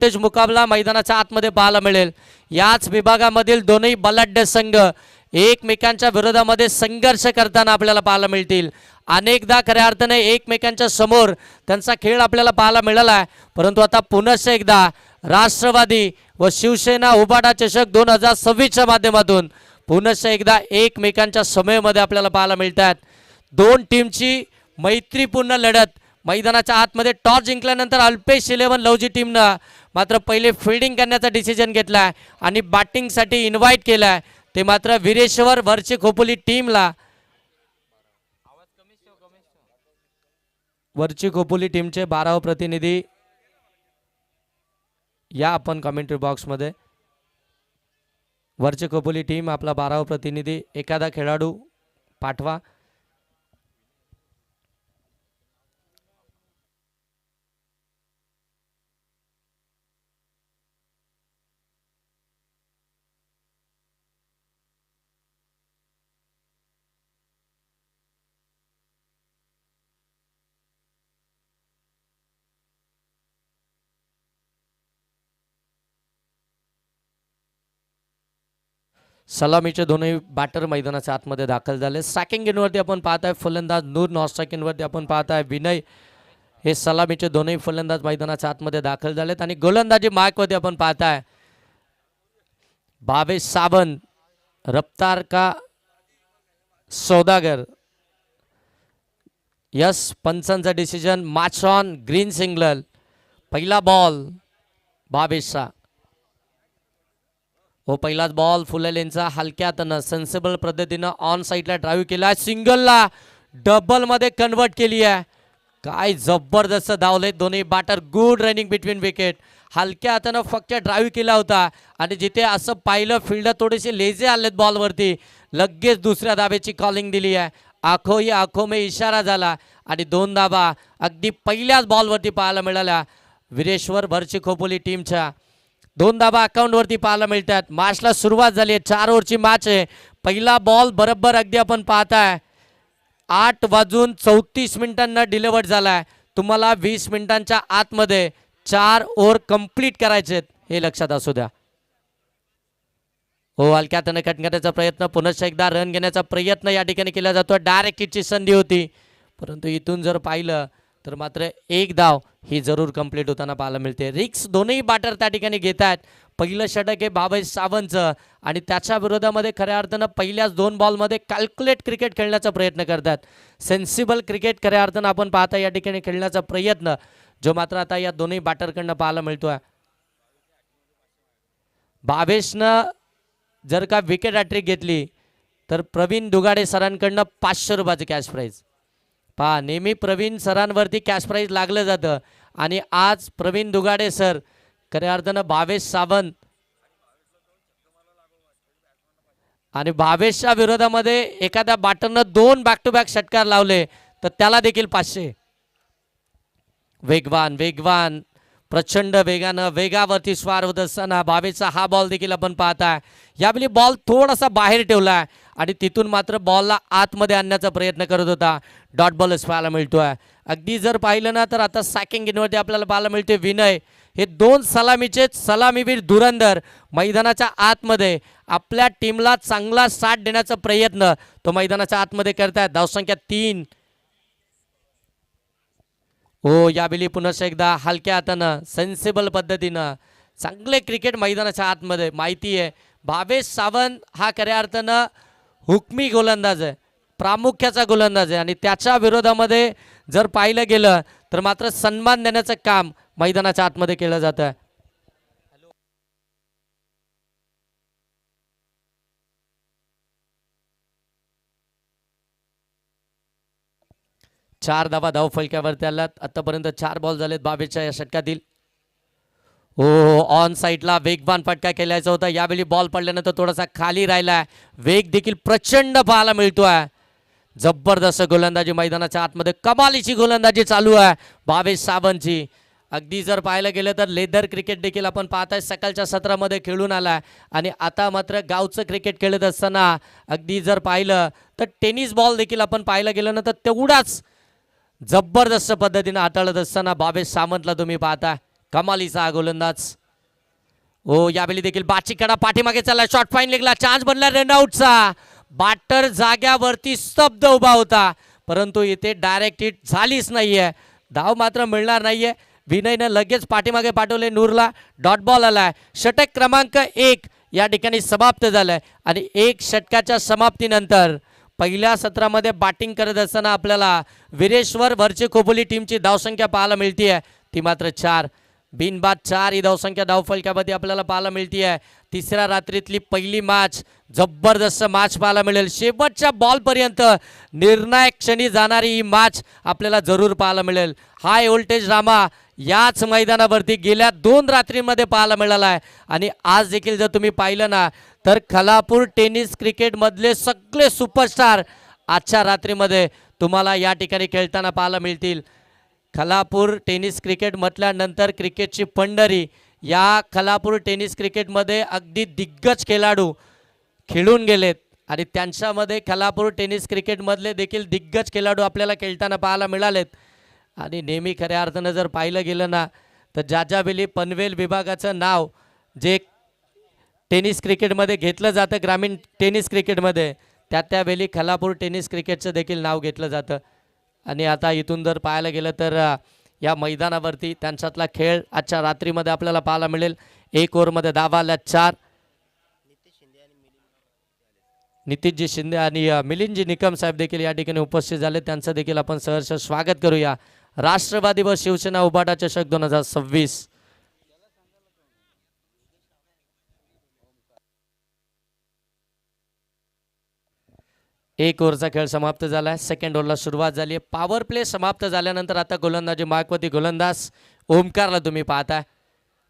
तेज मुकाबला मैदानाच्या आतमध्ये पाहायला मिळेल। याच विभागामधील दोन्ही बलाढ्य संघ एकमेकांच्या विरोधामध्ये संघर्ष करताना आपल्याला पाहायला मिळतील। अनेकदा खऱ्या अर्थाने एकमेकांच्या समोर त्यांचा खेळ आपल्याला पाहायला मिळाला आहे, परंतु आता पुन्हा एकदा राष्ट्रवादी व शिवसेना उबाटा चषक 2026च्या माध्यमातून पुन्हा एकदा एकमेकांच्या समयमध्ये आपल्याला पाहायला मिळतात। दोन टीमची मैत्रीपूर्ण लढत मैदानाच्या आतमध्ये टॉस जिंकल्यानंतर अल्पेश 11 लवजी टीमनं मात्र पहिले फिल्डिंग करण्याचा डिसिजन घेतला आणि बॅटिंगसाठी इन्व्हाइट केला। ते मात्र वीरेश्वर वरची खोपोली टीमला वरची खोपोली टीमचे 12 प्रतिनिधी या आपण कमेंट्री बॉक्स मध्ये। वरची खोपोली टीम आपला 12 प्रतिनिधी एखादा खेळाडू पाठवा। सलामीचे दोन्ही बॅटर मैदानाच्या आतमध्ये दाखल झाले। स्ट्रायकिंग इनवरती आपण पाहताय फलंदाज नूर, नॉन स्ट्रायकिंग वरती आपण पाहताय विनय। हे सलामीचे दोन्ही फलंदाज मैदानाच्या आतमध्ये दाखल झालेत आणि गोलंदाजी मार्कवरती आपण पाहताय भावेश सावंत, रफ्तार का सौदागर। यस पंचांचा decision match on green signal. पहिला बॉल भावेशचा हो, पहिलाच बॉल फुलेलेंचा हलक्यातनं सेन्सिबल पद्धतीनं ऑन साईडला ड्राईव्ह केला, सिंगलला डबल मध्ये कन्वर्ट केली आहे। काय जबरदस्त धावले दोन्ही batter, good running between wicket. हलक्या हातानं फक्त ड्राईव्ह केला होता आणि जिथे असं पाहिलं फील्डर थोडेसे लेझी आलेत बॉलवरती, लगेच दुसऱ्या धाब्याची कॉलिंग दिली आहे। आखो ही आखो में इशारा झाला आणि 2 धाबा अगदी पहिल्याच बॉलवरती पाहायला मिळाल्या वीरेश्वर भरची खोपोली टीमच्या। 2 धाबा अकाउंटवरती पाहायला मिळतात। मॅचला सुरुवात झाली आहे, 4 ओव्हरची मॅच आहे। पहिला बॉल बरोबर अगदी आपण पाहताय 8:34 डिलिव्हर्ड झालाय। तुम्हाला 20 मिनिटांच्या आतमध्ये 4 ओव्हर कंप्लीट करायचे हे लक्षात असू द्या। हो, हलक्यातनं कट करण्याचा प्रयत्न, पुन्हा एकदा रन घेण्याचा प्रयत्न या ठिकाणी केला जातो। डायरेक्ट हिटची संधी होती, परंतु इथून जर पाहिलं तर मात्र एक धाव ही जरूर कंप्लीट होताना पाहायला मिळते। रिक्स दोन्ही बॅटर त्या ठिकाणी घेत आहेत। पहिलं षटक आहे भावेश सावंतचं आणि त्याच्या विरोधामध्ये खऱ्या अर्थानं पहिल्याच 2 बॉलमध्ये कॅल्क्युलेट क्रिकेट खेळण्याचा प्रयत्न करतात। सेन्सिबल क्रिकेट खऱ्या अर्थानं आपण पाहता या ठिकाणी खेळण्याचा प्रयत्न जो मात्र आता या दोन्ही बॅटरकडनं पाहायला मिळतोय। भावेशनं जर का विकेट हॅट्रिक घेतली तर प्रवीण दुगाडे सरांकडनं 500 रुपयाची कॅश प्राईज। पहा, नेहमी प्रवीण सरांवरती कॅश प्राईज लागलं जातं आणि आज प्रवीण दुगाडे सर खऱ्या अर्थानं भावेश सावंत आणि भावेशच्या विरोधामध्ये एखाद्या बॅटरनं 2 बॅक टू बॅक षटकार लावले तर त्याला देखील 500। वेगवान वेगवान प्रचंड वेगानं वेगावरती स्वार होत असताना भावेशचा हा बॉल देखील आपण पाहताय। यावेळी बॉल थोडासा बाहेर ठेवला आणि तिथून मात्र बॉलला आतमध्ये आणण्याचा प्रयत्न करत होता। डॉट बॉल पाहायला मिळतोय। अगदी जर पाहिलं ना तर आता सॅकिंग इनवरती आपल्याला पाहायला मिळते विनय। हे 2 सलामीचे सलामीवीर धुरंधर मैदानाच्या आतमध्ये आपल्या टीमला चांगला साथ देण्याचा प्रयत्न तो मैदानाच्या आतमध्ये करतायत। धावसंख्या 3। हो, यावेळी पुन्हा एकदा हलक्या हातानं सेन्सिबल पद्धतीनं चांगले क्रिकेट मैदानाच्या आतमध्ये। माहिती आहे भावेश सावंत हा खऱ्या अर्थानं हुकमी गोलंदाज आहे, प्रामुख्याचा गोलंदाज आहे आणि त्याच्या विरोधामध्ये जर पाहिलं गेलं तर मात्र सन्मान देण्याचं काम मैदानाच्या आतमध्ये केलं जातं। 4 धावा धाव फलक्यावरती आल्यात। आतापर्यंत 4 बॉल झालेत भावेशच्या या षटकातील। हो, ऑन साईडला वेगवान फटका खेळायचा होता। यावेळी बॉल पडल्यानंतर थोडासा खाली राहिला, वेग देखील प्रचंड पाहायला मिळतोय। जबरदस्त गोलंदाजी मैदानाच्या आतमध्ये, कमालीची गोलंदाजी चालू आहे भावेश सावंतची। अगदी जर पाहायला गेलं तर लेदर क्रिकेट देखील आपण पाहताय सकाळच्या सत्रामध्ये खेळून आलाय आणि आता मात्र गावचं क्रिकेट खेळत असताना अगदी जर पाहिलं तर टेनिस बॉल देखील आपण पाहायला गेलं ना तर तेवढाच जबरदस्त पद्धतीने हाताळत असताना भावेश सावंतला तुम्ही पाहता। कमालीचा हा गोलंदाज. हो यावेळी देखील बाचीकडा पाठीमागे चालला, शॉर्ट फाईन लेगला चान्स बनला रनआउटचा. बॅटर जाग्यावरती स्तब्ध उभा होता, परंतु इथे डायरेक्ट हिट झालीच नाहीये. धाव मात्र मिळणार नाहीये. विनयनं लगेच पाठीमागे पाठवले नूरला. डॉट बॉल आलाय. षटक क्रमांक 1 या ठिकाणी समाप्त झालाय आणि 1 षटकाच्या समाप्तीनंतर पहिल्या सत्रामध्ये बॅटिंग करत असताना आपल्याला विरेश्वर वरची खोपोली टीमची धावसंख्या पाहायला मिळते, ती मात्र 4. बिनबाद 4 ही धावसंख्या धावफलकामध्ये आपल्याला पाहायला मिळते आहे. तिसऱ्या रात्रीतली पहिली मॅच, जबरदस्त मॅच पाहायला मिळेल. शेवटच्या बॉलपर्यंत निर्णायक क्षणी जाणारी ही मॅच आपल्याला जरूर पाहायला मिळेल. हाय व्होल्टेज ड्रामा याच मैदानावरती गेल्या 2 रात्रींमध्ये पाहायला मिळाला आहे आणि आज देखील जर तुम्ही पाहिलं ना तर खालापूर टेनिस क्रिकेटमधले सगळे सुपरस्टार आजच्या रात्रीमध्ये तुम्हाला या ठिकाणी खेळताना पाहायला मिळतील. खालापूर टेनिस क्रिकेट म्हटल्यानंतर क्रिकेटची पंढरी. या खालापूर टेनिस क्रिकेटमध्ये अगदी दिग्गज खेळाडू खेळून गेलेत आणि त्यांच्यामध्ये खालापूर टेनिस क्रिकेटमधले देखील दिग्गज खेळाडू आपल्याला खेळताना पाहायला मिळालेत. आणि नेहमी खऱ्या अर्थानं जर पाहिलं गेलं ना तर जाजावेली पनवेल विभागाचं नाव जे टेनिस क्रिकेटमध्ये घेतलं जातं, ग्रामीण टेनिस क्रिकेटमध्ये, त्यावेळी खालापूर टेनिस क्रिकेटचं देखील नाव घेतलं जातं. आणि आता इथून जर पाहायला गेलं तर या मैदानावरती त्यांच्यातला खेळ आजच्या रात्रीमध्ये आपल्याला पाहायला मिळेल. 1 ओव्हरमध्ये धावा आल्या 4. नितीशजी शिंदे आणि मिलिंदजी निकम साहेब देखील या ठिकाणी उपस्थित झाले, त्यांचं देखील आपण सहर्ष स्वागत करूया. राष्ट्रवादी व शिवसेना उबाटा चषक 2026. एक ओव्हरचा खेळ समाप्त झाला आहे. सेकंड ओव्हरला सुरुवात झाली आहे. पॉवर प्ले समाप्त झाल्यानंतर आता गोलंदाजी मार्कवरती गोलंदाज ओमकारला तुम्ही पाहताय,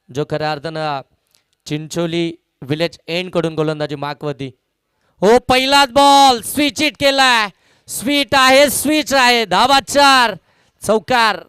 जो खऱ्या अर्थानं चिंचोली विलेज एंड कडून गोलंदाजी मार्कवरती. हो पहिलाच बॉल स्विच हिट केलाय. स्वीट आहे, स्विच आहे. धावा 4, चौकार.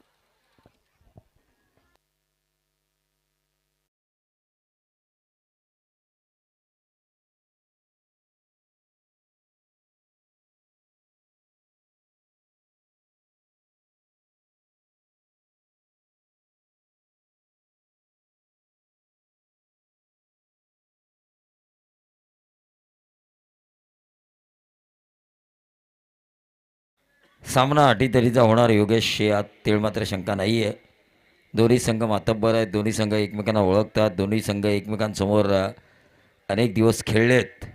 सामना अटीतटीचा होणार योगेश, यात तीळ मात्र शंका नाही आहे. दोन्ही संघ मातब्बर आहेत, दोन्ही संघ एकमेकांना ओळखतात, दोन्ही संघ एकमेकांसमोर अनेक दिवस खेळलेत.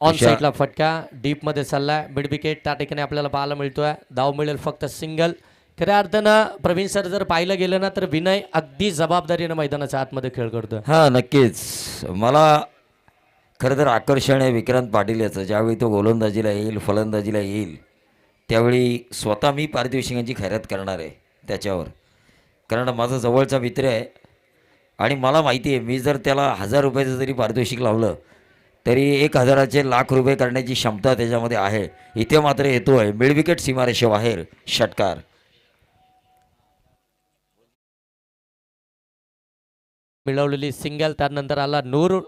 ऑन साईडला फटका डीपमध्ये चाललाय. मिड विकेट त्या ठिकाणी आपल्याला पाहायला मिळतोय. धाव मिळेल फक्त सिंगल. खऱ्या अर्थानं प्रवीण सर जर पाहिलं गेलं ना तर विनय अगदी जबाबदारीनं मैदानाच्या आतमध्ये खेळ करतोय. हां नक्कीच. मला खरं तर आकर्षण आहे विक्रांत पाटील याचं. ज्यावेळी तो गोलंदाजीला येईल, फलंदाजीला येईल, त्यावेळी स्वतः मी पारितोषिकांची खैरात करणार आहे त्याच्यावर. कारण माझा जवळचा मित्र आहे आणि मला माहिती आहे मी जर त्याला 1000 रुपयाचं जरी पारितोषिक लावलं तरी 1000चे लाख रुपये करण्याची क्षमता त्याच्यामध्ये आहे. इथे मात्र येतो आहे मिडविकेट सीमारेषेबाहेर षटकार. मिळवलेली सिंगल. त्यानंतर आला नूर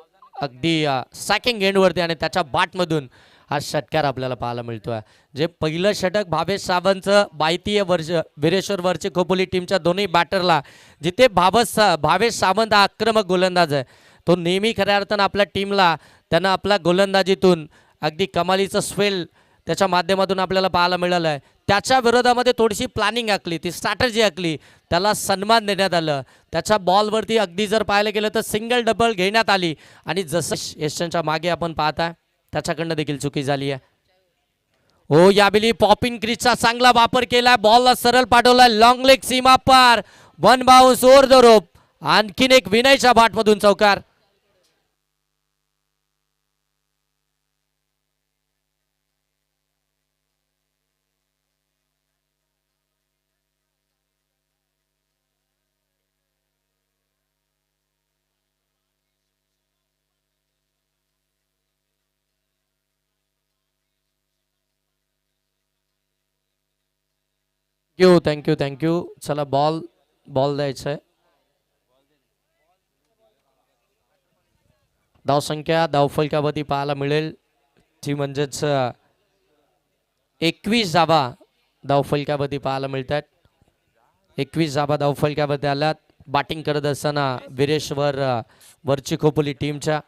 अगदी सॅकिंग एंडवरती आणि त्याच्या बॅटमधून हा षटकार आपल्याला पाहायला मिळतोय. जे पहिलं षटक भावेश सावंतचं बायतीय वर्ष विरेश्वर वरची खोपोली टीमच्या दोन्ही बॅटरला, जिथे भावेश सावंत हा आक्रमक गोलंदाज आहे, तो नेहमी खऱ्या अर्थानं आपल्या टीमला त्यानं आपल्या गोलंदाजीतून अगदी कमालीचं स्पेल त्याच्या माध्यमातून आपल्याला पाहायला मिळालं आहे. त्याच्या विरोधामध्ये थोडीशी प्लॅनिंग आखली, ती स्ट्रॅटर्जी आखली, त्याला सन्मान देण्यात आलं. त्याच्या बॉलवरती अगदी जर पाहायला गेलं तर सिंगल डबल घेण्यात आली आणि जसं यशच्या मागे आपण पाहताय त्याच्याकडनं देखील चुकी झाली आहे. हो यावेळी पॉपिंग क्रीजचा चांगला वापर केला. बॉलला सरळ पाठवला, लॉंग लेग सीमा पार, 1 बाउन्स ओव्हर द रोप. आणखीन एक विनयच्या बॅटमधून चौकार. थँक्यू. चला बॉल द्यायचं आहे. धावसंख्या धावफलकावरती पाहायला मिळेल ती म्हणजेच 21 धावा धावफलकावरती पाहायला मिळतात. 21 धावा धावफलकावरती आल्यात. बॅटिंग करत असताना वीरेश्वर वरची खोपोली टीमच्या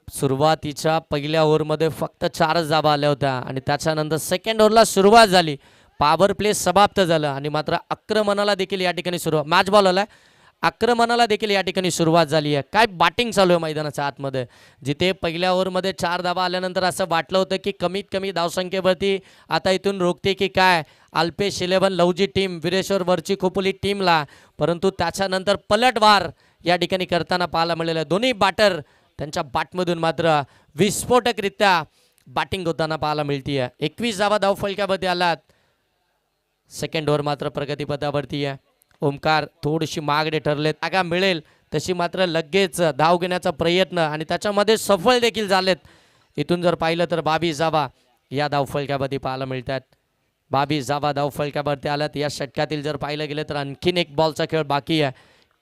सुरुवातीच्या पहिल्या ओव्हरमध्ये फक्त 4च धावा आल्या होत्या आणि त्याच्यानंतर सेकंड ओव्हरला सुरुवात झाली. पॉवर प्ले समाप्त झालं आणि मात्र आक्रमणाला देखील या ठिकाणी सुरुवात, मॅच बॉल आलाय, आक्रमणाला देखील या ठिकाणी सुरुवात झाली आहे. काय बॅटिंग चालू आहे मैदानाच्या आतमध्ये, जिथे पहिल्या ओव्हरमध्ये 4 धावा आल्यानंतर असं वाटलं होतं की कमीत कमी धावसंख्येवरती आता इथून रोखते की काय अल्पेश 11 लवजी टीम वीरेश्वर वरची खोपोली टीमला, परंतु त्याच्यानंतर पलटवार या ठिकाणी करताना पाहायला मिळालेलं आहे. दोन्ही बॅटर त्यांच्या बॅटमधून मात्र विस्फोटकरित्या बॅटिंग होताना पाहायला मिळते आहे. 21 धावा धावफलकावरती आलात. सेकंड ओव्हर मात्र प्रगतीपथावरती आहे. ओमकार थोडीशी मागडे ठरले, जागा मिळेल तशी मात्र लगेच धाव घेण्याचा प्रयत्न आणि त्याच्यामध्ये सफळ देखील झालेत. इथून जर पाहिलं तर 22 धावा या धावफलकावरती पाहायला मिळतात. 22 धावा धावफलकावरती आल्यात. या षटकातील जर पाहिलं गेलं तर आणखीन एक बॉलचा खेळ बाकी आहे.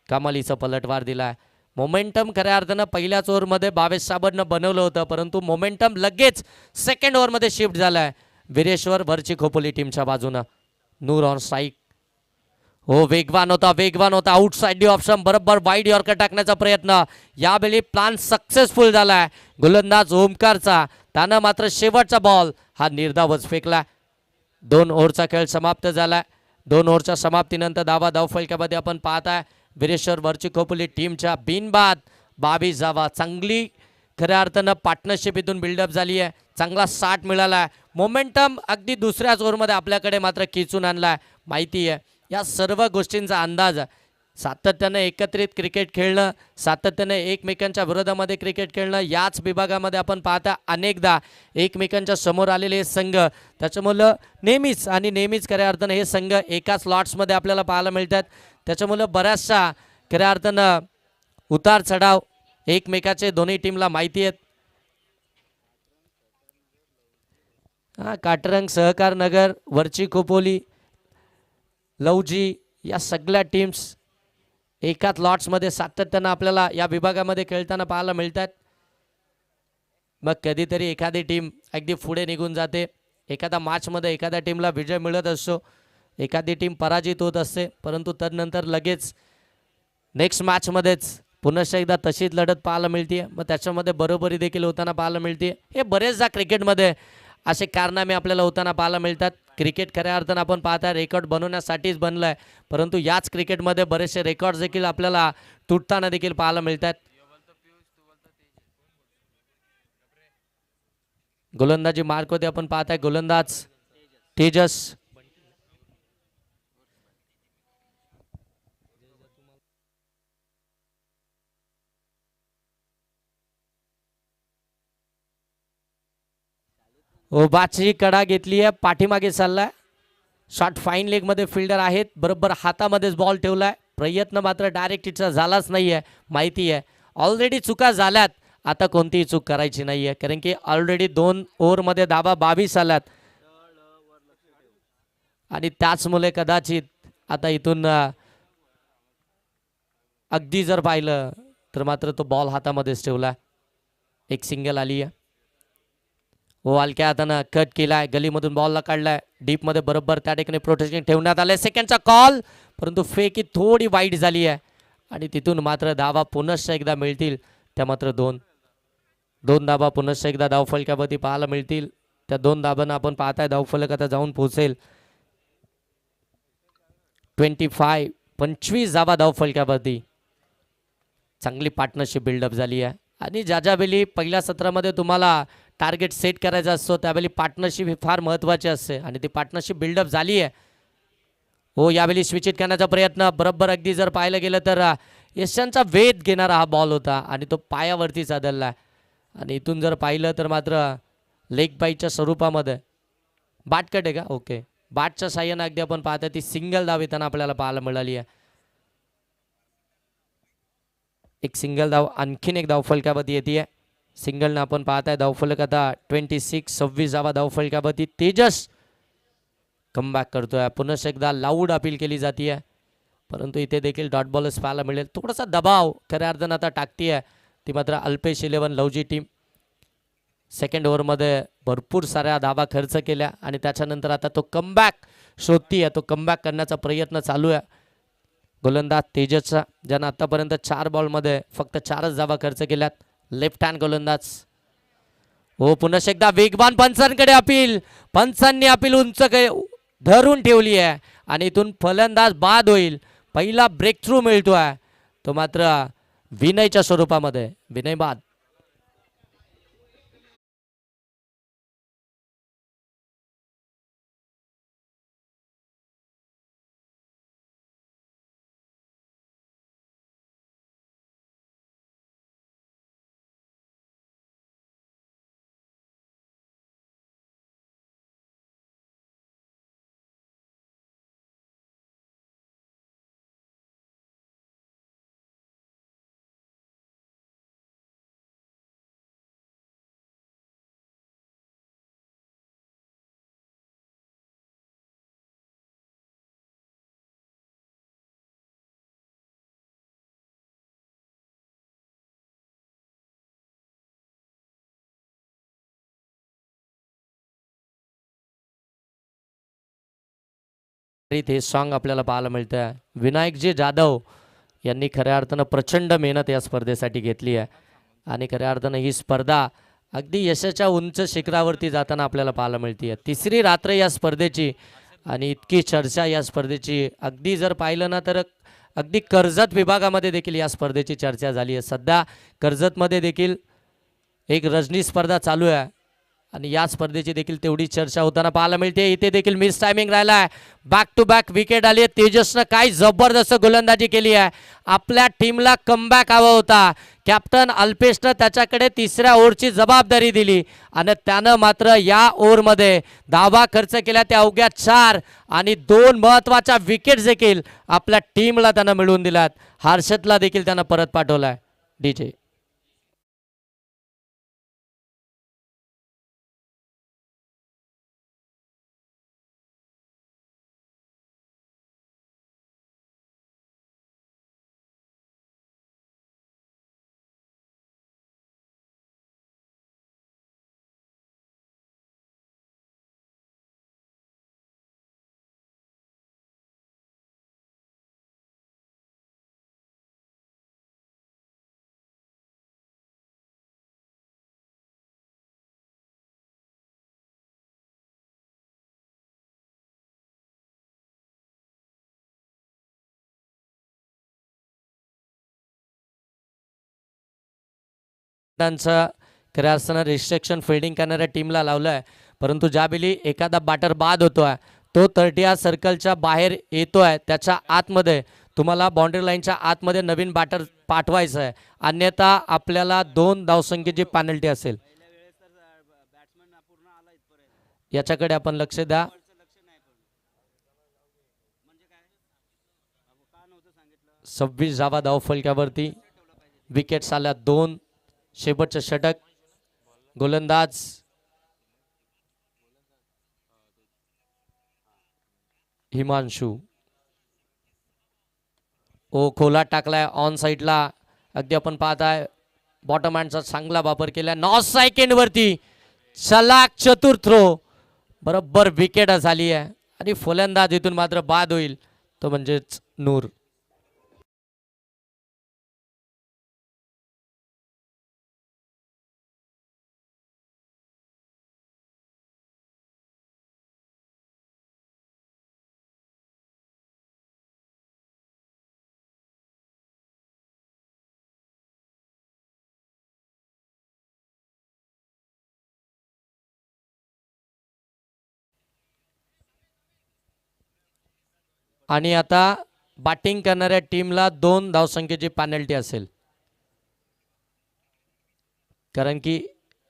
कमालीचा पलटवार दिला आहे. मोमेंटम खऱ्या अर्थानं पहिल्याच ओव्हरमध्ये 22 साबरनं बनवलं होतं, परंतु मोमेंटम लगेच सेकंड ओव्हरमध्ये शिफ्ट झाला आहे वीरेश्वर वरची खोपोली टीमच्या बाजूनं. Noor on strike. हो, वेगवान होता आउटसाइड ऑप्शन, बरोबर वाईड यॉर्कर टाकण्याचा प्रयत्न. यावेळी प्लान सक्सेसफुल झाला आहे गोलंदाज ओमकारचा. त्यानं मात्र शेवटचा बॉल हा निर्धावच फेकला. 2 ओव्हरचा खेळ समाप्त झाला. 2 ओव्हरच्या समाप्तीनंतर धावा धावफलकामध्ये आपण पाहताय वीरेश्वर वरची खोपोली टीमच्या बिनबाद 22 धावा. चांगली खऱ्या अर्थानं पार्टनरशिप इथून बिल्डअप झाली आहे. चांगला स्टार्ट मिळाला आहे. मोमेंटम अगदी दुसऱ्याच ओव्हरमध्ये आपल्याकडे मात्र खिचून आणला आहे. माहिती आहे या सर्व गोष्टींचा अंदाज. सातत्यानं एकत्रित क्रिकेट खेळणं, सातत्यानं एकमेकांच्या विरोधामध्ये क्रिकेट खेळणं, याच विभागामध्ये आपण पाहता अनेकदा एकमेकांच्या समोर आलेले हे संघ, त्याच्यामुळं नेहमीच खऱ्या अर्थानं हे संघ एकाच लॉट्समध्ये आपल्याला पाहायला मिळतात. त्याच्यामुळं बऱ्याचशा खऱ्या अर्थानं उतार चढाव एकमेकाचे दोन्ही टीमला माहिती आहेत. काटरंग, सहकार नगर, वरची खोपोली, लवजी या सगळ्या टीम्स एकाच लॉट्समध्ये सातत्यानं आपल्याला या विभागामध्ये खेळताना पाहायला मिळतात. मग कधीतरी एखादी टीम अगदी पुढे निघून जाते. एखादा मॅचमध्ये एखाद्या टीमला विजय मिळत असतो, एखादी टीम पराजित होत असते, परंतु तदनंतर लगेच नेक्स्ट मॅचमध्येच पुन्हा एकदा तशीच लढत पाहायला मिळते. मग त्याच्यामध्ये बरोबरी देखील होताना पाहायला मिळते. हे बरेचदा क्रिकेटमध्ये असे कारनामे आपल्याला होताना पाहायला मिळतात. क्रिकेट खऱ्या अर्थानं आपण पाहता रेकॉर्ड बनवण्यासाठीच बनलं आहे, परंतु याच क्रिकेटमध्ये बरेचसे रेकॉर्ड्स देखील आपल्याला तुटताना देखील पाहायला मिळतात. गोलंदाजी मार्क होते आपण पाहताय गोलंदाज तेजस. ओबाची कडा घेतली आहे, पाठीमागे चाललाय. शॉट फाईन लेग मध्ये फिल्डर आहेत, बरोबर हातामध्येच बॉल ठेवलाय. प्रयत्न मात्र डायरेक्ट तिचा झालाच नाहीये. माहिती आहे ऑलरेडी चुका झाल्यात, आता कोणतीही चूक करायची नाहीये, कारण की ऑलरेडी 2 ओव्हरमध्ये धावा 22 आल्यात आणि त्याचमुळे कदाचित आता इथून अगदी जर पाहिलं तर मात्र तो बॉल हातामध्येच ठेवला. एक सिंगल आली आहे. हो, हलक्या हातानं कट केलाय, गलीमधून बॉलला काढलाय डीपमध्ये, बरोबर त्या ठिकाणी प्रोटेक्शन ठेवण्यात आलंय. सेकंडचा कॉल, परंतु फेक ही थोडी वाईट झाली आहे आणि तिथून मात्र धावा पुनश्च एकदा मिळतील. त्या मात्र 2 धावा पुनश्च एकदा धावफलकावरती पाहायला मिळतील. त्या 2 धावांना आपण पाहताय धावफलक आता जाऊन पोहोचेल 25 धावा धावफलकावरती. चांगली पार्टनरशिप बिल्डअप झाली आहे आणि ज्यावेळी पहिल्या सत्रामध्ये तुम्हाला टार्गेट सेट करायचा असतो त्यावेळी पार्टनरशिप ही फार महत्त्वाची असते आणि ती पार्टनरशिप बिल्डअप झाली आहे. हो, यावेळी स्विचिट करण्याचा प्रयत्न, बरोबर अगदी जर पाहायला गेलं तर यशांचा वेध घेणारा हा बॉल होता आणि तो पायावरतीच आदळला आणि इथून जर पाहिलं तर मात्र लेग बाईटच्या स्वरूपामध्ये बाट कट आहे का, ओके, बाटच्या साह्यानं अगदी आपण पाहता ती सिंगल धाव येताना आपल्याला पाहायला मिळाली आहे. एक सिंगल धाव, आणखीन एक धाव फलकावरती येते. सिंगलनं आपण पाहताय धावफलक आता 26 धावा धावफलकावरती. तेजस कमबॅक करतोय. पुन्हा एकदा लाऊड अपील केली जाते, परंतु इथे देखील डॉट बॉलच पाहायला मिळेल. थोडासा दबाव खऱ्या अर्थानं आता टाकतीये ती मात्र अल्पेश 11 लवजी टीम. सेकंड ओव्हरमध्ये भरपूर साऱ्या धावा खर्च केल्या आणि त्याच्यानंतर आता तो कमबॅक शोधती आहे, तो कमबॅक करण्याचा प्रयत्न चालू आहे गोलंदाज तेजसचा, ज्यानं आतापर्यंत 4 बॉलमध्ये फक्त 4च धावा खर्च केल्यात. लेफ्ट हँड गोलंदाज. हो पुन्हा एकदा वेगवान पंचांकडे अपील. पंचांनी अपील उंच धरून ठेवली आहे आणि इथून फलंदाज बाद होईल. पहिला ब्रेक थ्रू मिळतोय तो मात्र विनयच्या स्वरूपामध्ये. विनय बाद. हे सॉन्ग आपल्याला पाहायला मिळतं. विनायकजी जाधव यांनी खऱ्या अर्थानं प्रचंड मेहनत या स्पर्धेसाठी घेतली आहे आणि खऱ्या अर्थानं ही स्पर्धा अगदी यशाच्या उंच शिखरावरती जाताना आपल्याला पाहायला मिळते आहे. तिसरी रात्र या स्पर्धेची आणि इतकी चर्चा या स्पर्धेची. अगदी जर पाहिलं ना तर अगदी कर्जत विभागामध्ये देखील या स्पर्धेची चर्चा झाली आहे. सध्या कर्जतमध्ये देखील एक रजनी स्पर्धा चालू आहे आणि या स्पर्धेची देखील तेवढी चर्चा होताना पाहायला मिळते. इथे देखील मिस टायमिंग राहिला आहे. बॅक टू बॅक विकेट आली आहे. तेजसनं काय जबरदस्त गोलंदाजी केली आहे. आपल्या टीमला कमबॅक हवा होता. कॅप्टन अल्पेशनं त्याच्याकडे तिसऱ्या ओव्हरची जबाबदारी दिली आणि त्यानं मात्र या ओव्हरमध्ये धावा खर्च केल्या त्या अवघ्या 4 आणि 2 महत्त्वाच्या विकेट्स देखील आपल्या टीमला त्यानं मिळवून दिल्यात. हर्षदला देखील त्यानं परत पाठवलाय. डीजे त्यांचं खऱ्या असताना रिस्ट्रिक्शन फिल्डिंग करणाऱ्या टीमला लावलं आहे. परंतु ज्यावेळी एखादा बॅटर बाद होतोय तो 30 सर्कलच्या बाहेर येतोय त्याच्या आतमध्ये तुम्हाला बाउंड्री लाईनच्या आतमध्ये नवीन बॅटर पाठवायचं आहे. अन्यथा आपल्याला 2 धावसंख्येची पेनल्टी असेल. याच्याकडे आपण लक्ष द्या. 26 धावा धावफलक्यावरती. विकेट्स आल्या 2. शेवटचं षटक. गोलंदाज हिमांशू. ओ खोला टाकलाय ऑन साईडला. अगदी आपण पाहताय बॉटम हँडचा चांगला वापर केला. 9 सेकंड वरती सलाख चतुर थ्रो. बरोबर विकेट झाली आहे आणि फलंदाज इथून मात्र बाद होईल तो म्हणजेच नूर. आणि आता बॅटिंग करणाऱ्या टीमला 2 धावसंख्येची पेनल्टी असेल. कारण की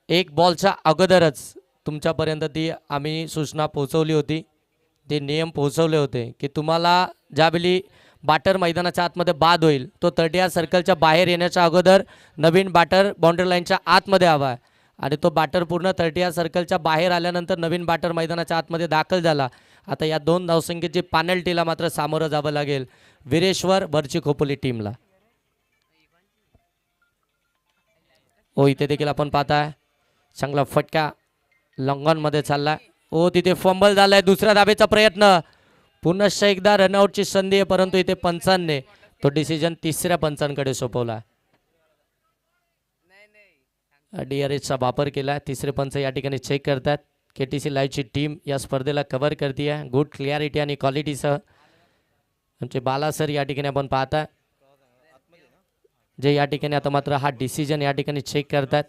1 बॉलच्या अगोदरच तुमच्यापर्यंत ती आम्ही सूचना पोहोचवली होती. ते नियम पोहोचवले होते की तुम्हाला ज्यावेळी बॅटर मैदानाच्या आतमध्ये बाद होईल तो 30 सर्कलच्या बाहेर येण्याच्या अगोदर नवीन बॅटर बाउंड्री लाईनच्या आतमध्ये हवा आहे आणि तो बॅटर पूर्ण 30 सर्कलच्या बाहेर आल्यानंतर नवीन बॅटर मैदानाच्या आतमध्ये दाखल झाला. आता या 2 धावसंख्येची पेनल्टीला मात्र सामोरं जावं लागेल वीरेश्वर वरची खोपोली टीमला. हो इथे देखील आपण पाहताय चांगला फटका लॉंगॉनमध्ये चालला. ओ तिथे फंबल झालाय. दुसऱ्या धाबेचा प्रयत्न. पुनश्च एकदा रनआउटची संधी आहे, परंतु इथे पंचांनी तो डिसिजन तिसऱ्या पंचांकडे सोपवला. DRHचा वापर केला. तिसरे पंच या ठिकाणी चेक करतात. KTC लाईव्हची टीम या स्पर्धेला कव्हर करते आहे गुड क्लिअरिटी आणि क्वालिटीसह. आमचे बाला सर या ठिकाणी आपण पाहता जे या ठिकाणी आता मात्र हा डिसिजन या ठिकाणी चेक करतात.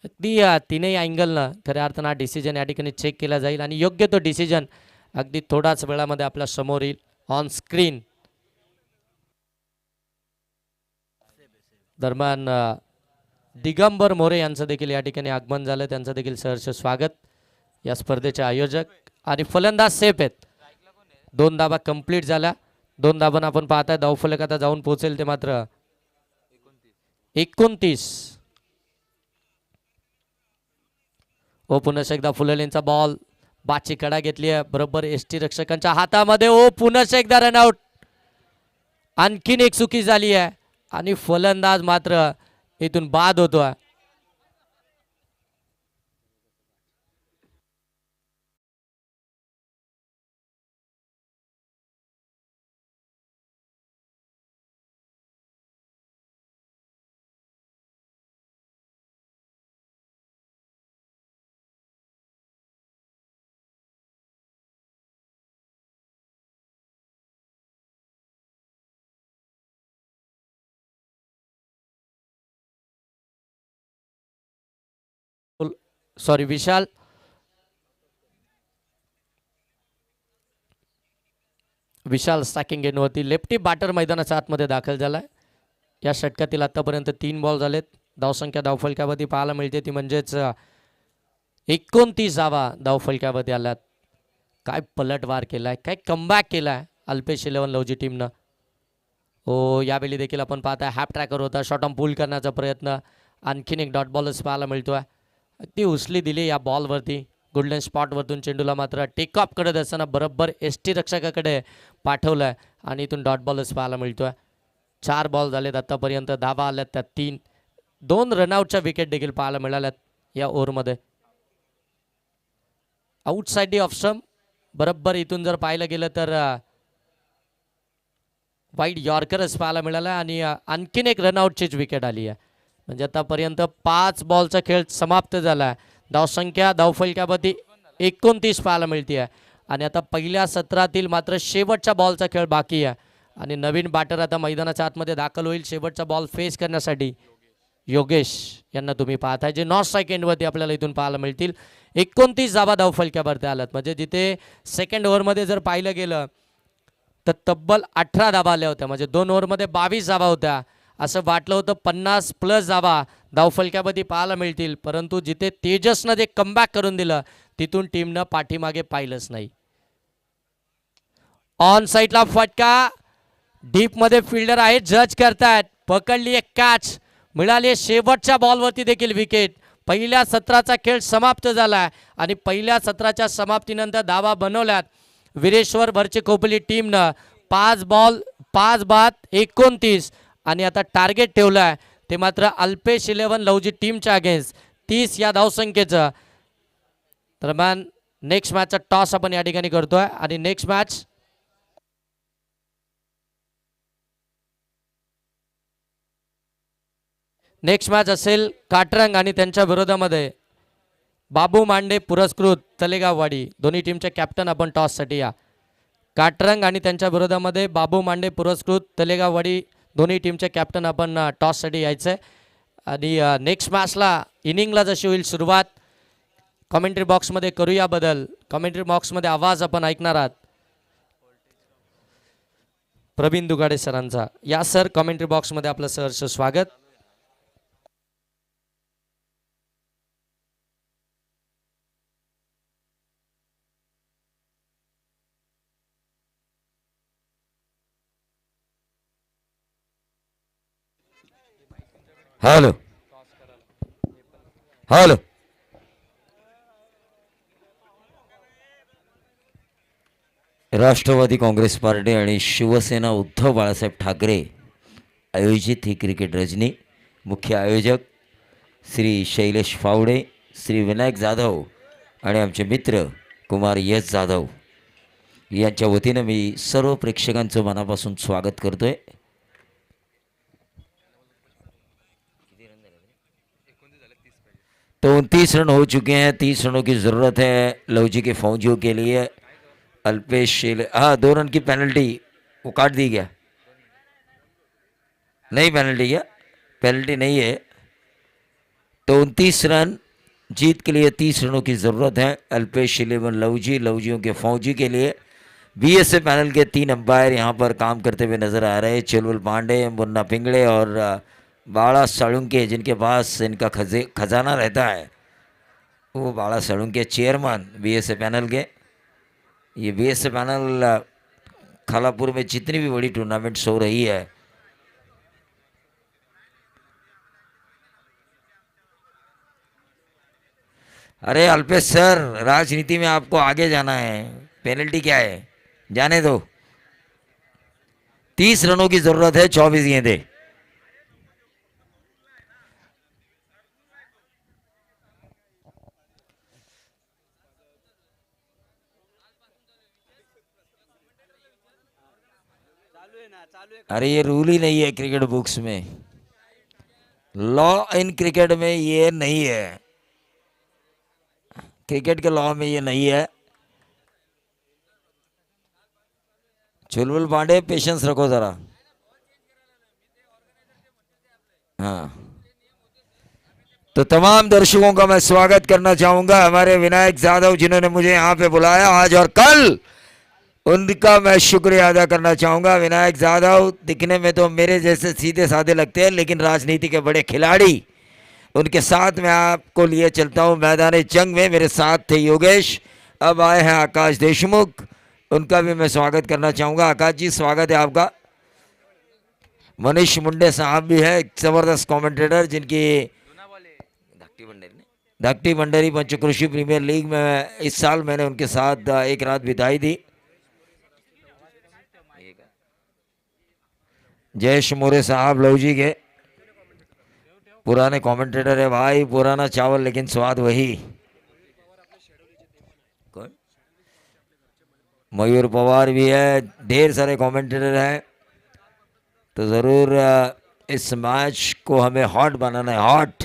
अगदी तीनही अँगलनं खऱ्या अर्थानं हा डिसिजन या ठिकाणी चेक केला जाईल आणि योग्य तो डिसिजन अगदी थोडाच वेळामध्ये आपल्या समोर येईल ऑन स्क्रीन. दरम्यान दिगंबर मोरे यांचं देखील या ठिकाणी आगमन झालं. त्यांचं देखील सहर्ष स्वागत. या स्पर्धेचे आयोजक आणि फलंदाज सेफ आहेत. 2 धाबा कंप्लीट झाल्या. 2 धाबांना आपण पाहताय धावफलक आता जाऊन पोहोचेल ते मात्र 29. ओ पुन्हा एकदा फुललेंचा बॉल. बाची कडा घेतली आहे बरोबर ST रक्षकांच्या हातामध्ये. ओ पुन्हा एकदा रनआउट. आणखीन एक चुकी झाली आहे आणि फलंदाज मात्र इथून बाद होतो. सॉरी विशाल. विशाल स्टॅकिंग गेनवरती लेफ्टी बॅटर मैदानाच्या आतमध्ये दाखल झालाय. या षटकातील आतापर्यंत 3 बॉल झालेत. धावसंख्या धावफलकावरती पाहायला मिळते ती म्हणजेच 29 धावा धावफलकावरती आल्यात. काय पलटवार केलाय, काय कमबॅक केलाय अल्पेश 11 लवजी टीमनं. ओ यावेळी देखील आपण पाहताय हॅप ट्रॅकर होता. शॉर्ट ऑन पुल करण्याचा प्रयत्न. आणखीन एक डॉट बॉलच पाहायला मिळतोय. ती उचली दिली या बॉलवरती. गोल्डन स्पॉटवरतून चेंडूला मात्र टेक ऑफ करत असताना बरोबर ST रक्षकाकडे पाठवलं आणि इथून डॉट बॉलच पाहायला मिळतोय. 4 बॉल झालेत आतापर्यंत. धावा आल्यात त्यात 3. 2 रनआउटच्या विकेट देखील पाहायला मिळाल्यात या ओव्हरमध्ये. आउटसाइड दी ऑफ स्टंप बरोबर इथून जर पाहिलं गेलं तर वाईड यॉर्करच पाहायला मिळाला आणि आणखीन एक रनआउटचीच विकेट आली आहे. म्हणजे आतापर्यंत 5 बॉलचा खेळ समाप्त झाला आहे. धावसंख्या धावफलकावरती 29 पाहायला मिळते आहे आणि आता पहिल्या सत्रातील मात्र शेवटच्या बॉलचा खेळ बाकी आहे आणि नवीन बॅटर आता मैदानाच्या आतमध्ये दाखल होईल शेवटचा बॉल फेस करण्यासाठी. योगेश यांना तुम्ही पाहताय जे नॉर्थ स्ट्राईक एंडवरती आपल्याला इथून पाहायला मिळतील. 29 धावा धावफलकावरती आल्यात. म्हणजे जिथे सेकंड ओव्हरमध्ये जर पाहिलं गेलं तर तब्बल 18 धावा आल्या होत्या. म्हणजे 2 ओव्हरमध्ये 22 धावा होत्या. असं वाटलं होतं 50+ धावा धावफलकावरती पाहायला मिळतील, परंतु जिथे तेजसनं जे कमबॅक करून दिलं तिथून टीमनं पाठीमागे पाहिलंच नाही. ऑन साईडला फटका. डीपमध्ये फिल्डर आहे जज करतायत. पकडली एक कॅच. मिळाली शेवटच्या बॉलवरती देखील विकेट. पहिल्या सत्राचा खेळ समाप्त झाला आणि पहिल्या सत्राच्या समाप्तीनंतर धावा बनवल्यात विरेश्वर भरची खोपली टीमनं. 5 बॉल 5 बाद 29 आणि आता टार्गेट ठेवलं आहे ते मात्र अल्पेश 11 लवजी टीमच्या अगेन्स्ट 30 या धावसंख्येचं. दरम्यान नेक्स्ट मॅचचा टॉस आपण या ठिकाणी करतोय आणि नेक्स्ट मॅच असेल काटरंग आणि त्यांच्या विरोधामध्ये बाबू मांडे पुरस्कृत तलेगाववाडी. दोन्ही टीमचे कॅप्टन आपण टॉससाठी या. काटरंग आणि त्यांच्या विरोधामध्ये बाबू मांडे पुरस्कृत तलेगाववाडी दोन्ही टीमचे कॅप्टन आपण टॉससाठी यायचं आहे. आणि नेक्स्ट मॅचला इनिंगला जशी होईल सुरुवात कॉमेंट्री बॉक्समध्ये करूया बदल. कॉमेंट्री बॉक्समध्ये आवाज आपण ऐकणार आहात प्रवीण दुगाडे सरांचा. या सर कॉमेंट्री बॉक्समध्ये आपलं सहर्ष स्वागत. Hello hello. Rashtrawadi Congress party आणि शिवसेना उद्धव बाळासाहेब ठाकरे आयोजित ही क्रिकेट रजनी. मुख्य आयोजक श्री शैलेश फावडे, श्री विनायक जाधव आणि आमचे मित्र कुमार यश जाधव यांच्या वतीनं मी सर्व प्रेक्षकांचं मनापासून स्वागत करतोय. तो 29 रन हो चुके हैं. 30 रनों की ज़रूरत है लवजी के फौजियों के लिए. अल्पेश शेल, हाँ 2 रन की पेनल्टी वो काट दी क्या? नहीं पेनल्टी क्या? पेनल्टी नहीं है. तो 29 रन जीत के लिए 30 रनों की ज़रूरत है. अल्पेश 11 लवजियों के फौजी के लिए. बीएसए पैनल के 3 अंपायर यहाँ पर काम करते हुए नज़र आ रहे हैं. चुलबुल पांडे, मुन्ना पिंगड़े और बाड़ा साळुंके, जिनके पास इनका खजाना रहता है. वो बाड़ा साळुंके चेयरमैन बीएसए पैनल के. ये बीएसए पैनल खालापुर में जितनी भी बड़ी टूर्नामेंट्स हो रही है, अरे अल्पेश सर, राजनीति में आपको आगे जाना है. पेनल्टी क्या है? जाने दो. 30 रनों की जरूरत है, 24 गेंदे. अरे ये रूल ही नहीं है क्रिकेट बुक्स में. लॉ इन क्रिकेट में ये नहीं है. क्रिकेट के लॉ में ये नहीं है. चुलबुल पांडे, पेशेंस रखो जरा. हाँ, तो तमाम दर्शकों का मैं स्वागत करना चाहूंगा. हमारे विनायक जाधव जिन्होंने मुझे यहाँ पे बुलाया आज और कल, उनका मैं शुक्रिया अदा करना चाहूंगा. विनायक जाधव दिखने में तो मेरे जैसे सीधे साधे लगते हैं, लेकिन राजनीति के बड़े खिलाड़ी. उनके साथ मैं आपको लिए चलता हूं मैदान जंग में. मेरे साथ थे योगेश, अब आए हैं आकाश देशमुख. उनका भी मैं स्वागत करना चाहूंगा. आकाश जी, स्वागत है आपका. मनीष मुंडे साहब भी है, एक जबरदस्त कमेंटेटर, जिनकी धाकटी भंडारी पंचक्रोशी प्रीमियर लीग में इस साल मैंने उनके साथ एक रात बिताई थी. जयेश मोरे साहब लवजी के पुराने कमेंटेटर है भाई. पुराना चावल लेकिन स्वाद वही. कौन? मयूर पवार भी है. ढेर सारे कमेंटेटर हैं. तो ज़रूर इस मैच को हमें हॉट बनाना है. हॉट.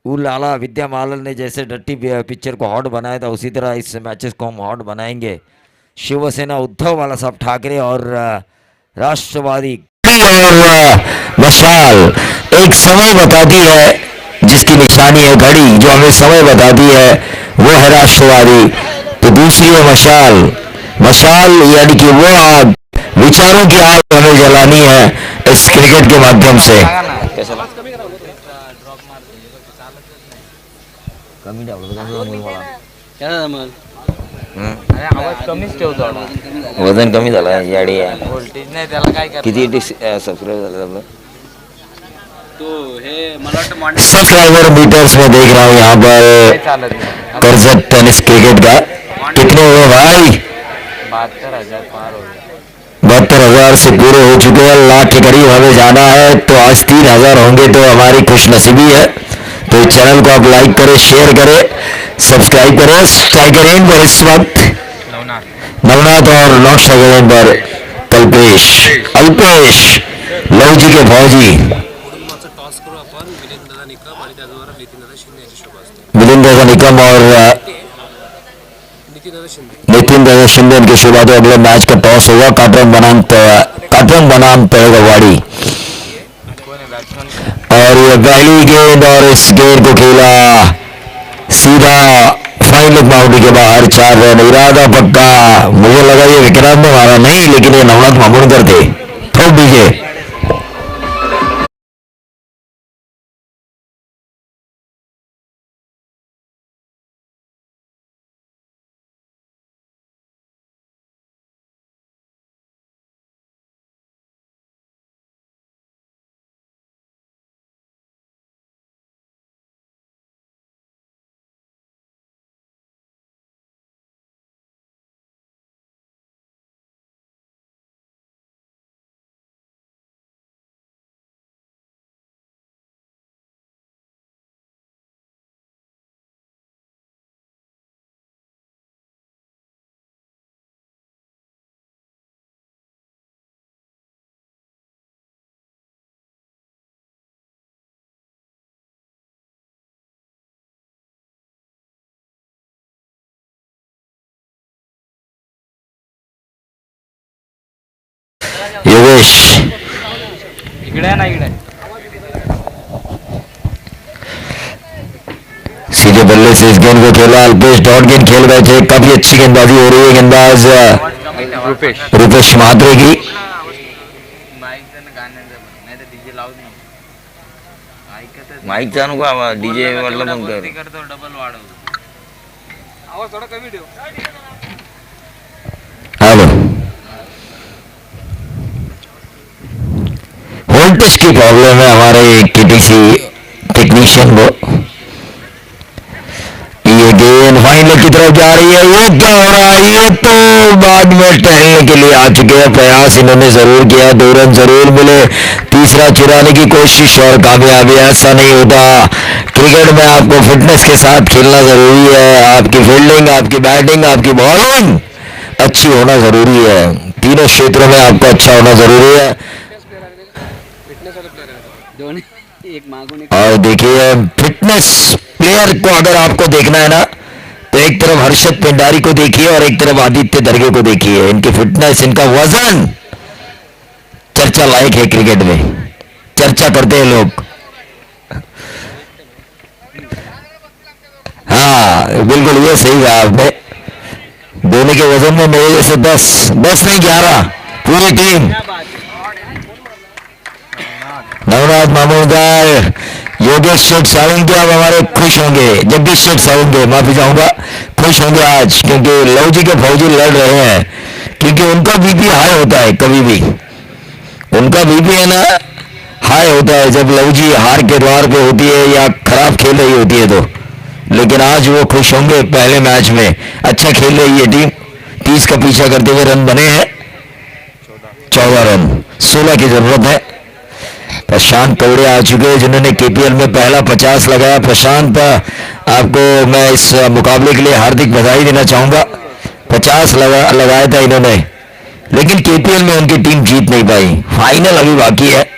लाला विद्या बालन ने जैसे डट्टी पिक्चर को हॉट बनाया था, उसी तरह इस मैचेस को हम हॉट बनाएंगे. शिवसेना उद्धव बाला साहब ठाकरे और राष्ट्रवादी और मशाल एक समय बताती है, जिसकी निशानी है घड़ी, जो हमें समय बताती है वो है राष्ट्रवादी. तो दूसरी है मशाल. मशाल यानी कि वो आग, विचारों की आग हमें जलानी है इस क्रिकेट के माध्यम से. कमी आवाज कमीच ठेवतो. वजन कमी झालं याडी आहे. व्होल्टेज नाही त्याला काय किती सबस्क्राईब झालं आपलं? तो हे मला वाटतं सब्सक्राइबर मीटर्स में देख रहा हूँ यहाँ पर चालत नाही. करजत टेनिस क्रिकेट का. कितने हुए भाई? 72,000 पार हो गया. 72,000 से पूरे हो चुके हैं. लाख के करीब हमें जाना है. तो आज 3,000 होंगे तो हमारी खुशनसीबी है. तो इस चैनल को आप लाइक करें, शेयर करें, सब्सक्राइब करें. स्ट्राइकर एंड पर इस वक्त नवनाथ और नॉट स्ट्राइकर एंड पर कल्पेश. अल्पेश लवजी के फौजी. मिलिंद दादा निकम और नितिन दादा शिंदे इनके शुरुआत. अगले मैच का टॉस होगा. काटरंग बनाम तड़गवाड़ी. और ये पहली गेंद, और इस गेंद को खेला सीधा फाइन लेग बाउंड्री के बाहर. 4 रन. इरादा पक्का. मुझे लगा ये विक्रांत ने मारा नहीं, लेकिन ये नवनाथ मामूनकर थे. ठोक दीजिए. अल्पेश इकडे आहे ना इकडे. सीधे बल्ले से इस गेंद को खेला अल्पेश, डॉट गेंद खेल रहे थे, काफी अच्छी गेंदबाजी हो रही है, गेंदबाज रुपेश. रुपेश महात्रे की. माईक चालू का डीजे वाला बंद कर. करतो डबल वाढवतो. हेलो, वोल्टेज की प्रॉब्लम है हमारे केटीसी टेक्नीशियन को. ये गेंद फाइनल की तरफ जा रही है. ये क्या हो रहा है? ये तो बाद में टहलने के लिए आ चुके हैं. प्रयास इन्होंने जरूर किया, 2 रन जरूर मिले. तीसरा चुराने की कोशिश और कामयाबी. ऐसा नहीं होता. क्रिकेट में आपको फिटनेस के साथ खेलना जरूरी है. आपकी फील्डिंग, आपकी बैटिंग, आपकी बॉलिंग अच्छी होना जरूरी है. तीनों क्षेत्रों में आपको अच्छा होना जरूरी है. दोन्ही एक मागून एक. और देखिए, फिटनेस प्लेयर को अगर आपको देखना है ना, तो एक तरफ हर्षद पिंडारी को देखिए और एक तरफ आदित्य दर्गे को देखिए. इनकी फिटनेस, इनका वजन चर्चा लायक है. क्रिकेट में चर्चा करते हैं लोग. हाँ बिल्कुल, ये सही कहा आपने. दोनों के वजन में मेरे जैसे 10 नहीं 11 पूरी टीम. नवनाथ मामूदार, योगेश शेठ सावंत अब हमारे खुश होंगे. जगदीश शेठ सावंत, माफी चाहूंगा, खुश होंगे आज, क्योंकि लव जी के फौजी लड़ रहे हैं. क्योंकि उनका बीपी हाई होता है, कभी भी उनका बीपी है ना हाई होता है जब लव जी हार के द्वार पे होती है या खराब खेल रही होती है तो. लेकिन आज वो खुश होंगे. पहले मैच में अच्छा खेल रही है टीम. 30 का पीछा करते हुए रन बने हैं 14 रन. 16 की जरूरत है. प्रशांत कवड़े आ चुके हैं जिन्होंने केपीएल में पहला 50 लगाया. प्रशांत, आपको मैं इस मुकाबले के लिए हार्दिक बधाई देना चाहूंगा. 50 लगाया था इन्होंने, लेकिन केपीएल में उनकी टीम जीत नहीं पाई. फाइनल अभी बाकी है.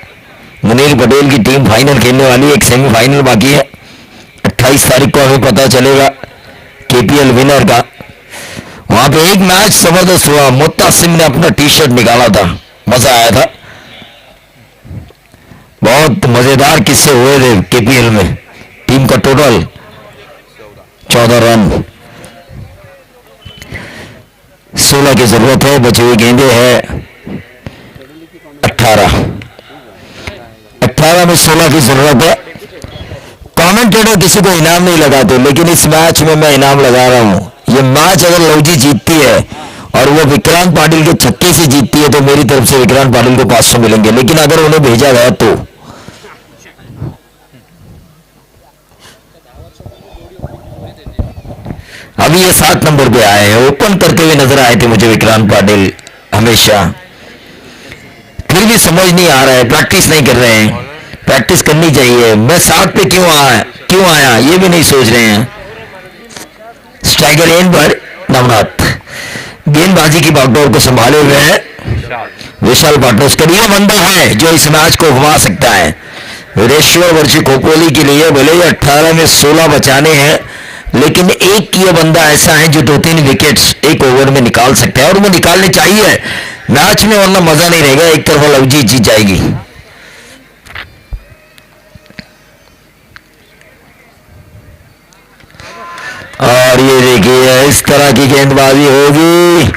मुनीर पटेल की टीम फाइनल खेलने वाली है. एक सेमीफाइनल बाकी है. 28 तारीख को हमें पता चलेगा केपीएल विनर का. वहां पे एक मैच जबरदस्त हुआ. मुत्तासिम ने अपना टी शर्ट निकाला था, मजा आया था. बहुत मजेदार किस्से हुए थे केपीएल में. टीम का टोटल 14 रन. 16 की जरूरत है. बची हुई गेंदे है 18 में 16 की जरूरत है. कमेंटेटर किसी को इनाम नहीं लगाते, लेकिन इस मैच में मैं इनाम लगा रहा हूं. ये मैच अगर लवजी जीतती है और वो विक्रांत पाटिल के छक्के से जीतती है तो मेरी तरफ से विक्रांत पाटिल को 500 मिलेंगे. लेकिन अगर उन्हें भेजा गया तो अभी ये 7 नंबर पे आए हैं. ओपन करते हुए नजर आए थे मुझे विक्रांत पाटिल हमेशा. फिर भी समझ नहीं आ रहा है, प्रैक्टिस नहीं कर रहे हैं. प्रैक्टिस करनी चाहिए. मैं 7 पे क्यों आया ये भी नहीं सोच रहे हैं. स्ट्राइकर एंड पर नवनाथ गेंदबाजी की बागडोर को संभाले हुए हैं. विशाल पाटनोस्कर ये बंदा है जो इस मैच को घुमा सकता है. विदेश्वर वर्षी खोपोली के लिए भले ही 18 में 16 बचाने हैं, लेकिन एक ये बंदा ऐसा है जो 2-3 विकेट्स एक ओवर में निकाल सकता है, और वो निकालने चाहिए मैच में, वरना मजा नहीं रहेगा. एक तरफ लवजी जीत जाएगी. और ये देखिए, इस तरह की गेंदबाजी होगी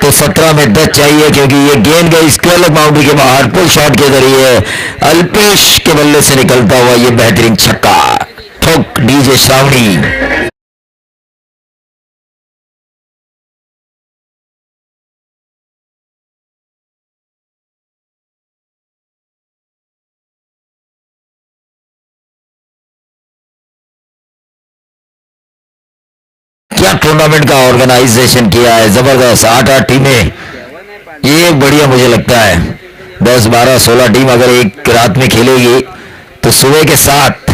तो 17 में 10 चाहिए, क्योंकि ये गेंद गई स्क्वेयर बाउंड्री के बाहर. पुल शॉट के जरिए अल्पेश के बल्ले से निकलता हुआ ये बेहतरीन छक्का. ठोक डीजे श्रावणी. क्या टूर्नामेंट का ऑर्गेनाइजेशन किया है, जबरदस्त. 8 टीमें, ये बढ़िया मुझे लगता है. 10, 12, 16 टीम अगर एक रात में खेलेगी तो सुबह के 7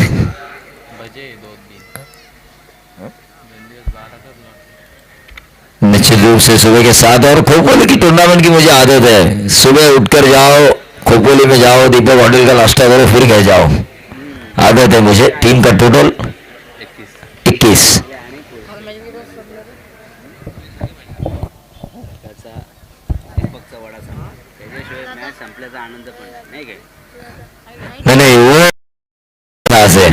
निश्चित रूप से सुबह के 7. और खोपोली की टूर्नामेंट की मुझे आदत है, सुबह उठकर जाओ, खोपोली में जाओ, दीपक होटल का नाश्ता करो, फिर घर जाओ. आदत है मुझे. टीम का टोटल 21. त्याचा दीपकचा वडा सांग त्याच्याशिवाय मॅच संपल्याचा आनंद पण नाही काय. नहीं वो से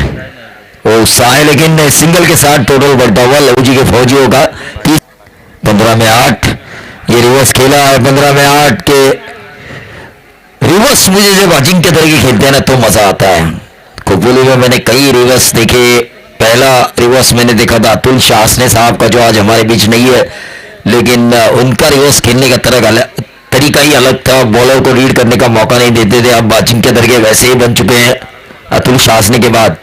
वो उत्साह है, लेकिन सिंगल के साथ टोटल बढ़ता हुआ लहू जी के फौजियों का 15 में 8 ये रिवर्स खेला है 15 में 8 के रिवर्स। मुझे जब अजिंक्य तरीके खेलते हैं ना तो मजा आता है। खोपोली में मैंने कई रिवर्स देखे। पहला रिवर्स मैंने देखा था अतुल शासने साहब का, जो आज हमारे बीच नहीं है, लेकिन उनका रिवर्स खेलने का तरीका ही अलग था। बॉलर को रीड करने का मौका नहीं देते थे। अब अजिंक्य तरीके वैसे ही बन चुके हैं अतुल शासने के बाद।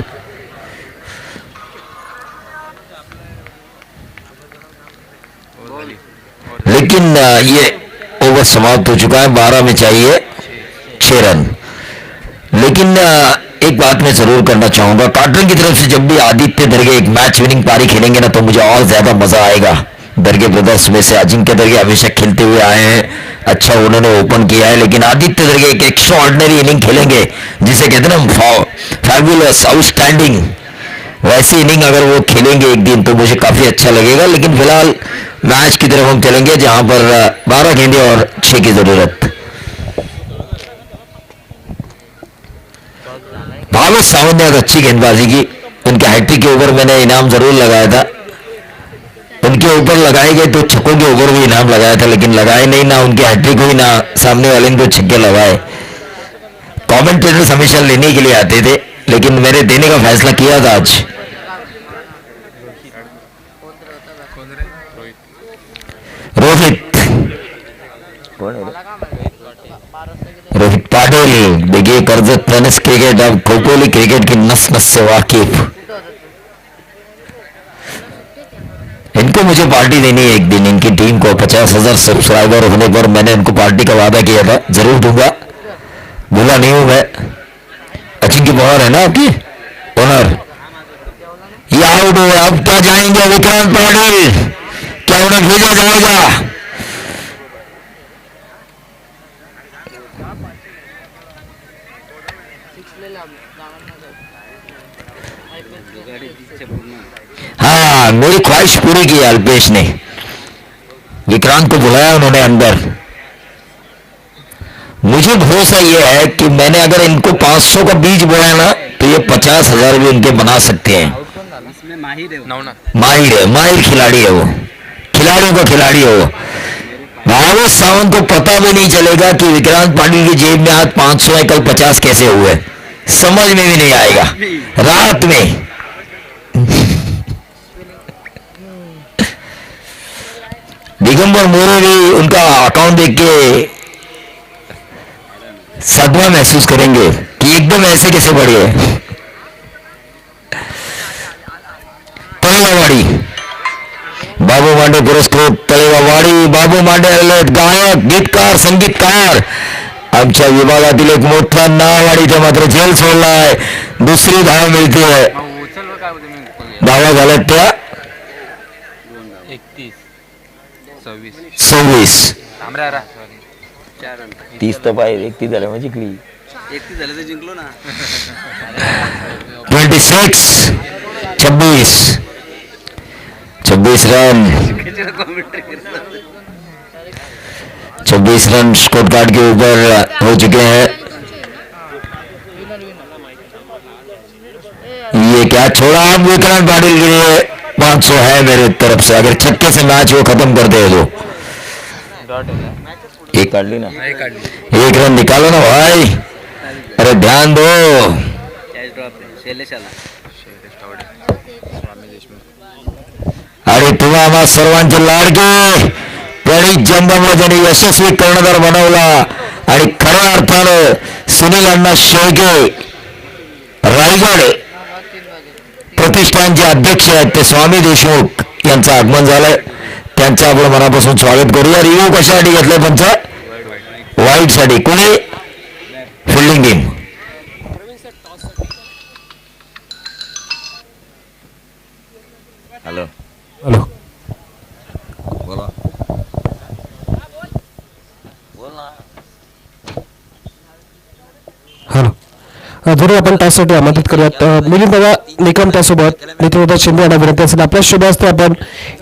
लेकिन ये ओवर समाप्त हो चुका है। 12 में चाहिए 6 रन। लेकिन एक बात मैं जरूर करना चाहूंगा, कार्टन की तरफ से जब भी आदित्य दर्गे एक मैच विनिंग पारी खेलेंगे ना तो मुझे और ज्यादा मजा आएगा। दर्गे ब्रदर्स में से अजिंक्य दर्गे हमेशा खेलते हुए आए हैं, अच्छा उन्होंने ओपन किया है, लेकिन आदित्य दर्गे एक एक्स्ट्रा ऑर्डिनरी इनिंग खेलेंगे जिसे कहते हैं ना फैबुलस आउटस्टैंडिंग, वैसी इनिंग अगर वो खेलेंगे एक दिन तो मुझे काफी अच्छा लगेगा। लेकिन फिलहाल मैच की तरफ हम चलेंगे जहां पर 12 गेंदे और 6 की जरूरत। भावेश सावंत ने आज अच्छी गेंदबाजी की। उनके हैट्रिक के ऊपर मैंने इनाम जरूर लगाया था। उनके ऊपर लगाए गए तो छक्कों के ऊपर भी इनाम लगाया था, लेकिन लगाए नहीं, ना उनके हैट्रिक हुई ना सामने वाले को छक्के लगाए। कमेंटेटर्स हमेशा लेने के लिए आते थे, लेकिन मैंने देने का फैसला किया था आज। रोहित रोहित पाटिल, देखिए कर्जत टेनिस क्रिकेट अब खोपोली क्रिकेट की नस नस से वाकिफ। इनको मुझे पार्टी देनी है एक दिन। इनकी टीम को 50,000 सब्सक्राइबर होने पर मैंने इनको पार्टी का वादा किया था, जरूर दूंगा, भूला नहीं हूं मैं। अजिंक्य पवार है ना आपकी ओनर, ये आउट हो। अब क्या जाएंगे विक्रांत पाटिल, क्या उन्हें भेजा जाएगा? हाँ, मेरी ख्वाहिश पूरी की अल्पेश ने। विक्रांत को बुलाया उन्होंने अंदर। मुझे भरोसा यह है कि मैंने अगर इनको 500 का बीज बोया ना तो ये 50,000 भी इनके बना सकते हैं। इसमें माहिर है, माहिर खिलाड़ी है वो, खिलाड़ियों का खिलाड़ी है वो। भावेश सावंत को पता भी नहीं चलेगा कि विक्रांत पाटिल की जेब में आज 500 है, कल 50 कैसे हुए, समझ में भी नहीं आएगा रात में। दिगंबर मोरे भी उनका अकाउंट देख के सदमा महसूस करेंगे कि एकदम ऐसे कैसे बढ़े। तलेवाड़ी बाबू मांडे पुरस्कृत, तलेवाड़ी बाबू मांडे गायक, गीतकार, संगीतकार आमच्या विभागातील एक मोठा नाव आणि ते मात्र जेल सोडलाय। दुसरी धाव मिळते, धावा झाल्यात त्या 26 30 तर पाहिजे, 31 झालं म्हणजे जिंकली। 31 झाले तर जिंकलो ना। 26 26 रन, 26 रन स्कोर कार्ड के ऊपर हो चुके हैं। ये क्या छोड़ा अब विक्रांत पाटिल के लिए 500 है मेरे तरफ से। अगर छक्के से मैच वो खत्म कर दे तो एक काट ली ना, एक रन निकालो ना भाई, अरे ध्यान दो। अरे तुम्हा आम्हा सर्वांचे लाडके प्रणित जंगमला ज्यांनी यशस्वी कर्णधार बनवला आणि खऱ्या अर्थानं सुनील अण्णा शेळके रायगड प्रतिष्ठानचे अध्यक्ष आहेत ते स्वामी देशमुख यांचं आगमन झालंय। त्यांचं आपण मनापासून स्वागत करूया। रिव्ह्यू कशासाठी घेतलंय पंच? वाईट साठी। कोणी? Fielding team. हॅलो हॅलो, बोला हॅलो. जरूर आपण त्यासाठी आमंत्रित करूयात मिलिंद दादा निकम, त्यासोबत नितीन शिंदे यांना विनंती असेल आपल्या शुभ हस्ते आपण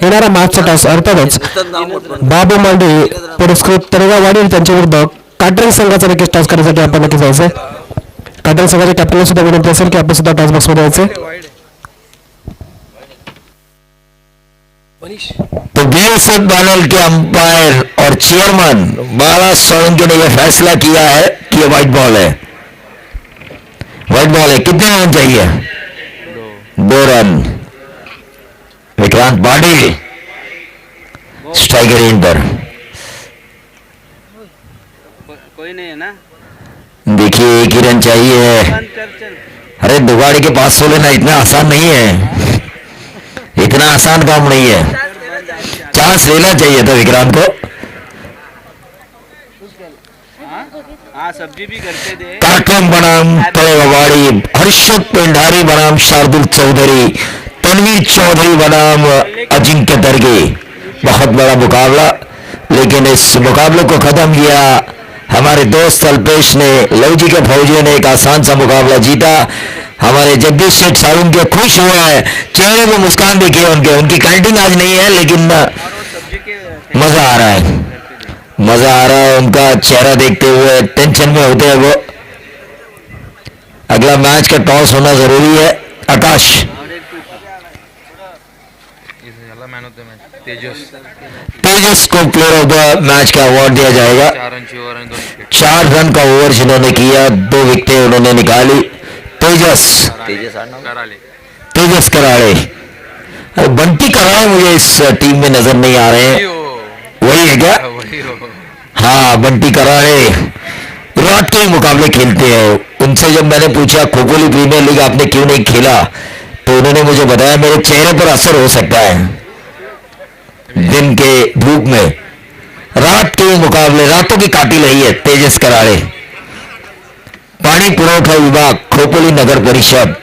येणारा मार्चचा तास अर्थातच बाबू मांडे पुरस्कृत तळेगाव वाडील त्यांच्या विरुद्ध काटरंग संघाचा नक्कीच टॉस करण्यासाठी आपण नक्की जायचं काटरंग संघाच्या कॅप्टनला सुद्धा विनंती असेल की आपण सुद्धा टॉस बॉक्समध्ये यायचं तो बीएसएफ पैनल के अंपायर और चेयरमैन बाला सोलंकी ने यह फैसला किया है कि ये व्हाइट बॉल है। व्हाइट बॉल है, कितने रन चाहिए? 2 रन। विक्रांत पाटिल स्ट्राइकर इन पर। कोई नहीं है ना, देखिए 1 ही रन चाहिए। बंद कर चल। अरे दुगाड़ी के 500 लेना इतना आसान नहीं है, इतना आसान काम नहीं है। चांस लेना चाहिए था विक्रांत को। हाँ सब्जी भी करते दे। कार्यक्रम बनाम तलेवाड़ी, हर्षद पेंढारी बनाम शार्दुल चौधरी, तनवीर चौधरी बनाम अजिंक्य दर्गे। बहुत बड़ा मुकाबला, लेकिन इस मुकाबले को खत्म किया हमारे दोस्त अल्पेश ने। लवजी के फौजियों ने एक आसान सा मुकाबला जीता। हमारे जगदीश शेठ सालुंके खुश हुए हैं, चेहरे पे मुस्कान देखिए उनके। उनकी काउंटिंग आज नहीं है, लेकिन सब्जी के मजा आ रहा है, मजा आ रहा है उनका चेहरा देखते हुए। टेंशन में होते हैं वो। अगला मैच का टॉस होना जरूरी है। Akash man of the match Tejas Tejas को प्लेयर ऑफ द मैच का अवार्ड दिया जाएगा। 4 रनची ओव्हर आणि 2 विकेट 4 रन का ओवर जिन्होंने किया, 2 विकेटें उन्होंने निकाली। तेजस कराले तेजस कराड़े। अरे बंटी कराड़े मुझे इस टीम में नजर नहीं आ रहे हैं, वही है क्या? वही हो हाँ, बंटी कराड़े विराट के मुकाबले खेलते हैं। उनसे जब मैंने पूछा खोखोली प्रीमियर लीग आपने क्यों नहीं खेला, तो उन्होंने मुझे बताया मेरे चेहरे पर असर हो सकता है दिन के धूप में। रात के मुकाबले रातों की काटी रही है तेजस कराड़े। पाणी पुरवठा विभाग, खोपोली नगर परिषद।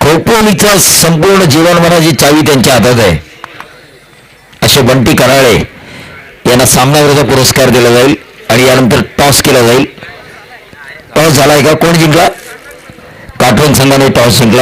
खोपोलीचं संपूर्ण जीवनभराची चावी त्यांच्या हातात आहे असे बंटी कराळे यांना सामनावीराचा पुरस्कार दिला जाईल आणि यानंतर टॉस केला जाईल। टॉस झालाय का? कोण जिंकला? काटवण संघाने टॉस जिंकला।